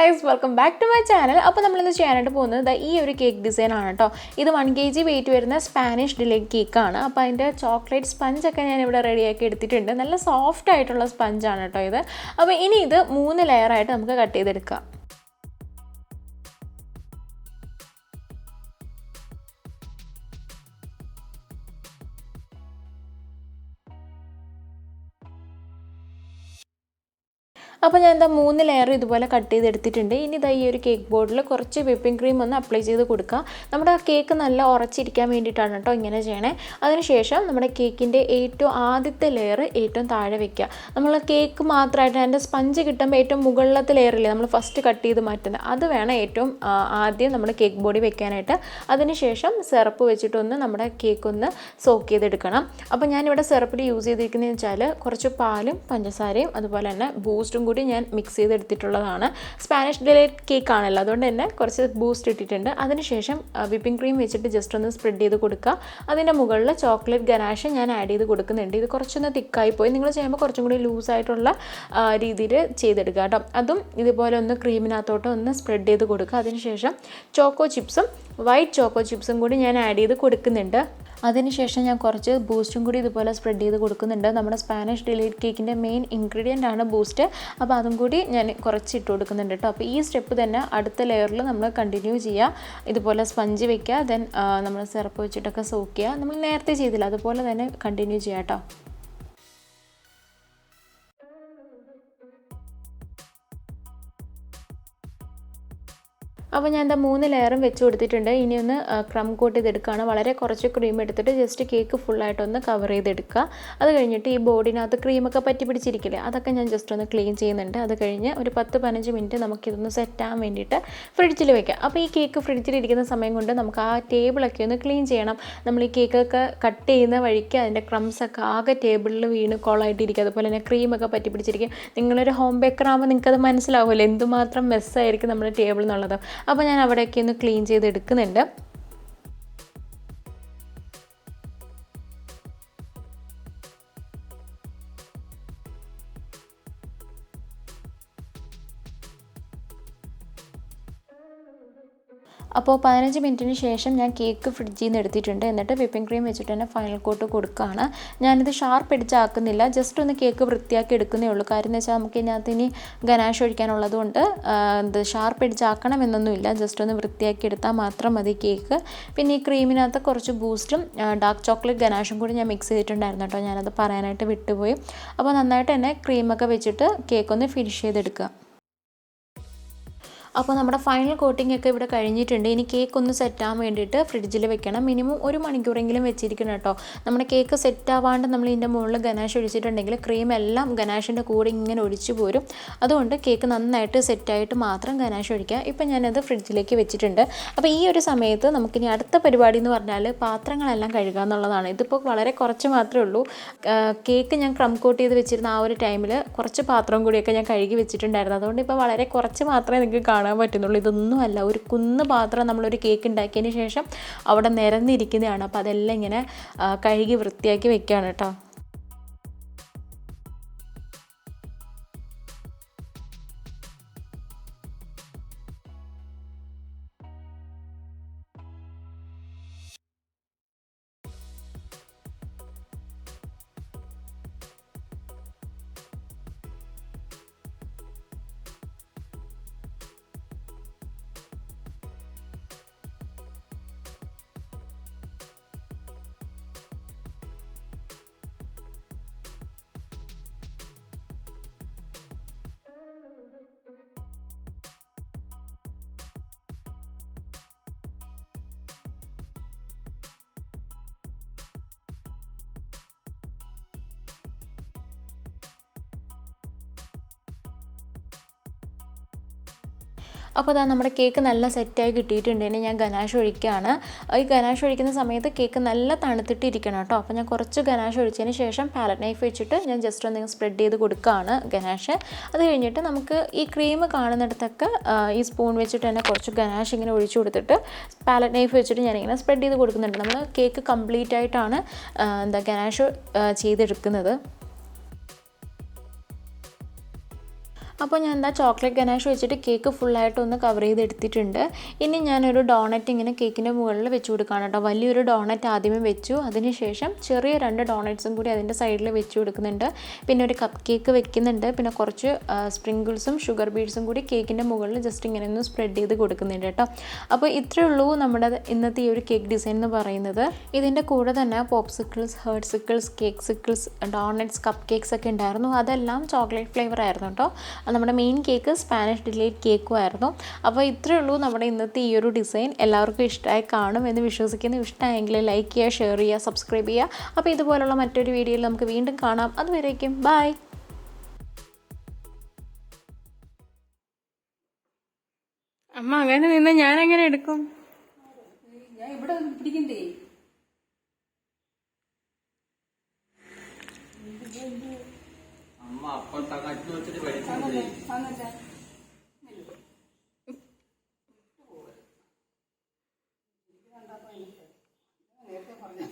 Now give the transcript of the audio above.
guys, welcome back to my channel. അപ്പോൾ നമ്മൾ ഇന്ന് ചെയ്യാനായിട്ട് പോകുന്നത് ഈ ഒരു കേക്ക് ഡിസൈൻ ആണ് ട്ടോ. ഇത് 1 kg വെയിറ്റ് വരുന്ന സ്പാനിഷ് ഡിലൈറ്റ് കേക്ക് ആണ്. അപ്പോൾ അതിന്റെ ചോക്ലേറ്റ് സ്പഞ്ച് ഒക്കെ ഞാൻ ഇവിടെ റെഡി ആക്കി എടുത്തിട്ടുണ്ട്. നല്ല സോഫ്റ്റ് ആയിട്ടുള്ള സ്പഞ്ച് ആണ് ട്ടോ ഇത്. അപ്പോൾ ഇനി ഇത് 3 ലെയർ ആയിട്ട് നമുക്ക് കട്ട് ചെയ്തെടുക്കാം. അപ്പോൾ ഞാൻ എന്താ 3 ലെയർ ഇതുപോലെ കട്ട് ചെയ്തെടുത്തിട്ടുണ്ട്. ഇനി ഇതാ ഈ ഒരു കേക്ക് ബോർഡിൽ കുറച്ച് വിപ്പിംഗ് ക്രീം ഒന്ന് അപ്ലൈ ചെയ്ത് കൊടുക്കുക. നമ്മുടെ കേക്ക് നല്ല ഉറച്ചിരിക്കാൻ വേണ്ടിയിട്ടാണ് കേട്ടോ ഇങ്ങനെ ചെയ്യണേ. അതിനുശേഷം നമ്മുടെ കേക്കിൻ്റെ ഏറ്റവും ആദ്യത്തെ ലെയർ ഏറ്റവും താഴെ വെക്കുക. നമ്മൾ കേക്ക് മാത്രമായിട്ട് അതിൻ്റെ സ്പഞ്ച് കിട്ടുമ്പോൾ ഏറ്റവും മുകളിലത്തെ ലെയറില്ലേ നമ്മൾ ഫസ്റ്റ് കട്ട് ചെയ്ത് മാറ്റുന്നത്, അത് വേണം ഏറ്റവും ആദ്യം നമ്മൾ കേക്ക് ബോർഡിൽ വെക്കാനായിട്ട്. അതിനുശേഷം സിറപ്പ് വെച്ചിട്ടൊന്ന് നമ്മുടെ കേക്ക് ഒന്ന് സോക്ക് ചെയ്തെടുക്കണം. അപ്പോൾ ഞാനിവിടെ സിറപ്പിൽ യൂസ് ചെയ്തിരിക്കുന്നതെന്ന് വെച്ചാൽ കുറച്ച് പാലും പഞ്ചസാരയും അതുപോലെ തന്നെ ബൂസ്റ്റും കൂടി ഞാൻ മിക്സ് ചെയ്തെടുത്തിട്ടുള്ളതാണ്. സ്പാനിഷ് ഡിലൈറ്റ് കേക്ക് ആണല്ലോ, അതുകൊണ്ട് തന്നെ കുറച്ച് ബൂസ്റ്റ് ഇട്ടിട്ടുണ്ട്. അതിനുശേഷം വിപ്പിംഗ് ക്രീം വെച്ചിട്ട് ജസ്റ്റ് ഒന്ന് സ്പ്രെഡ് ചെയ്ത് കൊടുക്കുക. അതിൻ്റെ മുകളിൽ ചോക്ലേറ്റ് ഗനാഷ് ഞാൻ ആഡ് ചെയ്ത് കൊടുക്കുന്നുണ്ട്. ഇത് കുറച്ചൊന്ന് തിക്കായി പോയി, നിങ്ങൾ ചെയ്യുമ്പോൾ കുറച്ചും കൂടി ലൂസായിട്ടുള്ള രീതിയിൽ ചെയ്തെടുക്കുക കേട്ടോ. അതും ഇതുപോലെ ഒന്ന് ക്രീമിനകത്തോട്ട് ഒന്ന് സ്പ്രെഡ് ചെയ്ത് കൊടുക്കുക. അതിനുശേഷം ചോക്കോ ചിപ്സും വൈറ്റ് ചോക്കോ ചിപ്സും കൂടി ഞാൻ ആഡ് ചെയ്ത് കൊടുക്കുന്നുണ്ട്. അതിനുശേഷം ഞാൻ കുറച്ച് ബൂസ്റ്റും കൂടി ഇതുപോലെ സ്പ്രെഡ് ചെയ്ത് കൊടുക്കുന്നുണ്ട്. നമ്മുടെ സ്പാനിഷ് ഡിലൈറ്റ് കേക്കിൻ്റെ മെയിൻ ഇൻഗ്രീഡിയൻ്റ് ആണ് ബൂസ്റ്റ്. അപ്പോൾ അതും കൂടി ഞാൻ കുറച്ച് ഇട്ട് കൊടുക്കുന്നുണ്ട് കേട്ടോ. അപ്പോൾ ഈ സ്റ്റെപ്പ് തന്നെ അടുത്ത ലെയറിൽ നമ്മൾ കണ്ടിന്യൂ ചെയ്യുക. ഇതുപോലെ സ്പഞ്ച് വെക്കുക, ദെൻ നമ്മൾ സിറപ്പ് വെച്ചിട്ടൊക്കെ സോക്ക് ചെയ്യുക. നമ്മൾ നേരത്തെ ചെയ്തില്ല അതുപോലെ തന്നെ കണ്ടിന്യൂ ചെയ്യാം കേട്ടോ. അപ്പോൾ ഞാൻ എന്താ 3 ലെയറും വെച്ച് കൊടുത്തിട്ടുണ്ട്. ഇനി ഒന്ന് ക്രം കോട്ട് ചെയ്തെടുക്കുകയാണ്. വളരെ കുറച്ച് ക്രീം എടുത്തിട്ട് ജസ്റ്റ് കേക്ക് ഫുള്ളായിട്ടൊന്ന് കവർ ചെയ്തെടുക്കുക. അത് കഴിഞ്ഞിട്ട് ഈ ബോർഡിനകത്ത് ക്രീമൊക്കെ പറ്റി പിടിച്ചിരിക്കില്ലേ, അതൊക്കെ ഞാൻ ജസ്റ്റ് ഒന്ന് ക്ലീൻ ചെയ്യുന്നുണ്ട്. അത് കഴിഞ്ഞ് ഒരു 10-15 മിനിറ്റ് നമുക്കിതൊന്ന് സെറ്റാകാൻ വേണ്ടിയിട്ട് ഫ്രിഡ്ജിൽ വെക്കാം. അപ്പോൾ ഈ കേക്ക് ഫ്രിഡ്ജിലിരിക്കുന്ന സമയം കൊണ്ട് നമുക്ക് ആ ടേബിളൊക്കെ ഒന്ന് ക്ലീൻ ചെയ്യണം. നമ്മൾ ഈ കേക്കൊക്കെ കട്ട് ചെയ്യുന്ന വഴിക്ക് അതിൻ്റെ ക്രംസൊക്കെ ആകെ ടേബിളിൽ വീണ് കോളായിട്ടിരിക്കുക. അതുപോലെ തന്നെ ക്രീമൊക്കെ പറ്റി പിടിച്ചിരിക്കും. നിങ്ങളൊരു ഹോം ബേക്കറാകുമ്പോൾ നിങ്ങൾക്കത് മനസ്സിലാവുമല്ലോ എന്തുമാത്രം മെസ്സായിരിക്കും നമ്മുടെ ടേബിൾ എന്നുള്ളത്. അപ്പോൾ ഞാൻ അവിടെയൊക്കെ ഒന്ന് ക്ലീൻ ചെയ്തെടുക്കുന്നുണ്ട്. അപ്പോൾ 15 മിനിറ്റിന് ശേഷം ഞാൻ കേക്ക് ഫ്രിഡ്ജിൽ നിന്ന് എടുത്തിട്ടുണ്ട്. എന്നിട്ട് വിപ്പിംഗ് ക്രീം വെച്ചിട്ട് തന്നെ ഫൈനൽ കോട്ട് കൊടുക്കുകയാണ്. ഞാനിത് ഷാർപ്പ് അടിച്ചാക്കുന്നില്ല, ജസ്റ്റ് ഒന്ന് കേക്ക് വൃത്തിയാക്കി എടുക്കുന്നേ ഉള്ളൂ. കാര്യം എന്ന് വെച്ചാൽ നമുക്ക് ഇതിനകത്ത് ഇനി ഗനാഷ് ഒഴിക്കാനുള്ളത് കൊണ്ട് ഷാർപ്പ് അടിച്ചാക്കണം എന്നൊന്നുമില്ല. ജസ്റ്റ് ഒന്ന് വൃത്തിയാക്കി എടുത്താൽ മാത്രം മതി കേക്ക്. പിന്നെ ഈ ക്രീമിനകത്ത് കുറച്ച് ബൂസ്റ്റും ഡാർക്ക് ചോക്ലേറ്റ് ഗനാഷും കൂടി ഞാൻ മിക്സ് ചെയ്തിട്ടുണ്ടായിരുന്നു കേട്ടോ. ഞാനത് പറയാനായിട്ട് വിട്ടുപോയി. അപ്പോൾ നന്നായിട്ട് തന്നെ ക്രീമൊക്കെ വെച്ചിട്ട് കേക്കൊന്ന് ഫിനിഷ് ചെയ്തെടുക്കുക. അപ്പോൾ നമ്മുടെ ഫൈനൽ കോട്ടിംഗ് ഒക്കെ ഇവിടെ കഴിഞ്ഞിട്ടുണ്ട്. ഇനി കേക്ക് ഒന്ന് സെറ്റാകാൻ വേണ്ടിയിട്ട് ഫ്രിഡ്ജിൽ വെക്കണം. മിനിമം 1 മണിക്കൂറെങ്കിലും വെച്ചിരിക്കണം കേട്ടോ. നമ്മുടെ കേക്ക് സെറ്റാവാണ്ട് നമ്മൾ ഇതിൻ്റെ മുകളിൽ ഗനാഷ് ഒഴിച്ചിട്ടുണ്ടെങ്കിൽ ക്രീം എല്ലാം ഗനാഷിൻ്റെ കൂടെ ഇങ്ങനെ ഒഴിച്ചു പോരും. അതുകൊണ്ട് കേക്ക് നന്നായിട്ട് സെറ്റായിട്ട് മാത്രം ഗനാഷ് ഒഴിക്കുക. ഇപ്പം ഞാനത് ഫ്രിഡ്ജിലേക്ക് വെച്ചിട്ടുണ്ട്. അപ്പോൾ ഈ ഒരു സമയത്ത് നമുക്കിനി അടുത്ത പരിപാടി എന്ന് പറഞ്ഞാൽ പാത്രങ്ങളെല്ലാം കഴുകുക എന്നുള്ളതാണ്. ഇതിപ്പോൾ വളരെ കുറച്ച് മാത്രമേ ഉള്ളൂ. കേക്ക് ഞാൻ ക്രം കോട്ട് ചെയ്ത് വെച്ചിരുന്ന ആ ഒരു ടൈമിൽ കുറച്ച് പാത്രം കൂടിയൊക്കെ ഞാൻ കഴുകി വെച്ചിട്ടുണ്ടായിരുന്നു. അതുകൊണ്ട് ഇപ്പോൾ വളരെ കുറച്ച് മാത്രമേ നിങ്ങൾക്ക് കാണാൻ പറ്റുന്നുള്ളൂ. ഇതൊന്നുമല്ല, ഒരു കുന്ന് പാത്രം നമ്മളൊരു കേക്ക് ഉണ്ടാക്കിയതിന് ശേഷം അവിടെ നിരന്നിരിക്കുന്നതാണ്. അപ്പോൾ അതെല്ലാം ഇങ്ങനെ കഴുകി വൃത്തിയാക്കി വെക്കുകയാണ് കേട്ടോ. അപ്പോൾ അതാ നമ്മുടെ കേക്ക് നല്ല സെറ്റായി കിട്ടിയിട്ടുണ്ട്. ഇനി ഞാൻ ഗനാഷ് ഒഴിക്കുകയാണ്. ഈ ഗനാഷ് ഒഴിക്കുന്ന സമയത്ത് കേക്ക് നല്ല തണുത്തിട്ടിരിക്കണം കേട്ടോ. അപ്പോൾ ഞാൻ കുറച്ച് ഗനാഷ് ഒഴിച്ചതിന് ശേഷം പാലറ്റ് നൈഫ് വെച്ചിട്ട് ഞാൻ ജസ്റ്റ് ഒന്ന് സ്പ്രെഡ് ചെയ്ത് കൊടുക്കുകയാണ് ഗനാഷ്. അത് കഴിഞ്ഞിട്ട് നമുക്ക് ഈ ക്രീം കാണുന്നിടത്തൊക്കെ ഈ സ്പൂൺ വെച്ചിട്ട് തന്നെ കുറച്ച് ഗനാഷ് ഇങ്ങനെ ഒഴിച്ചു കൊടുത്തിട്ട് പാലറ്റ് നൈഫ് വെച്ചിട്ട് ഞാനിങ്ങനെ സ്പ്രെഡ് ചെയ്ത് കൊടുക്കുന്നുണ്ട്. നമ്മൾ കേക്ക് കംപ്ലീറ്റ് ആയിട്ടാണ് ഗനാഷ് ചെയ്തെടുക്കുന്നത്. അപ്പോൾ ഞാൻ എന്താ ചോക്ലേറ്റ് ഗനാഷ് വെച്ചിട്ട് കേക്ക് ഫുള്ളായിട്ടൊന്ന് കവർ ചെയ്തെടുത്തിട്ടുണ്ട്. ഇനി ഞാനൊരു ഡോണറ്റ് ഇങ്ങനെ കേക്കിൻ്റെ മുകളിൽ വെച്ച് കൊടുക്കുകയാണ് കേട്ടോ. വലിയൊരു ഡോണറ്റ് ആദ്യമേ വെച്ചു, അതിനുശേഷം ചെറിയ 2 ഡോണറ്റ്സും കൂടി അതിൻ്റെ സൈഡിൽ വെച്ച് കൊടുക്കുന്നുണ്ട്. പിന്നെ ഒരു കപ്പ് കേക്ക് വെക്കുന്നുണ്ട്. പിന്നെ കുറച്ച് സ്പ്രിങ്കിൾസും ഷുഗർ ബീഡ്സും കൂടി കേക്കിൻ്റെ മുകളിൽ ജസ്റ്റ് ഇങ്ങനെ ഒന്ന് സ്പ്രെഡ് ചെയ്ത് കൊടുക്കുന്നുണ്ട് കേട്ടോ. അപ്പോൾ ഇത്രയേ ഉള്ളൂ നമ്മുടെ ഇന്നത്തെ ഈ ഒരു കേക്ക് ഡിസൈൻ എന്ന് പറയുന്നത്. ഇതിൻ്റെ കൂടെ തന്നെ പോപ്സിക്കിൾസ്, ഹേർട്സിക്കിൾസ്, കേക്ക്സിക്കിൾസ്, ഡോണറ്റ്സ്, കപ്പ് കേക്ക്സ് ഒക്കെ ഉണ്ടായിരുന്നു. അതെല്ലാം ചോക്ലേറ്റ് ഫ്ലേവർ ആയിരുന്നു കേട്ടോ. നമ്മുടെ മെയിൻ കേക്ക് സ്പാനിഷ് ഡിലൈറ്റ് കേക്കും ആയിരുന്നു. അപ്പോൾ ഇത്രയേ ഉള്ളൂ നമ്മുടെ ഇന്നത്തെ ഈ ഒരു ഡിസൈൻ. എല്ലാവർക്കും ഇഷ്ടമായി കാണും എന്ന് വിശ്വസിക്കുന്നു. ഇഷ്ടമായെങ്കിൽ ലൈക്ക് ചെയ്യുക, ഷെയർ ചെയ്യുക, സബ്സ്ക്രൈബ് ചെയ്യുക. അപ്പോൾ ഇതുപോലുള്ള മറ്റൊരു വീഡിയോയിൽ നമുക്ക് വീണ്ടും കാണാം. അതുവരേക്കും ബൈ. അമ്മ അങ്ങനെ നിന്ന് ഞാൻ എങ്ങനെ എടുക്കും? ഞാൻ ഇവിടെ പിടിക്കണ്ടേ? അമ്മ അപ്പോൾ തകച്ചു വെച്ചിട്ട് പഠിച്ചില്ലേ? നേരത്തെ പറഞ്ഞു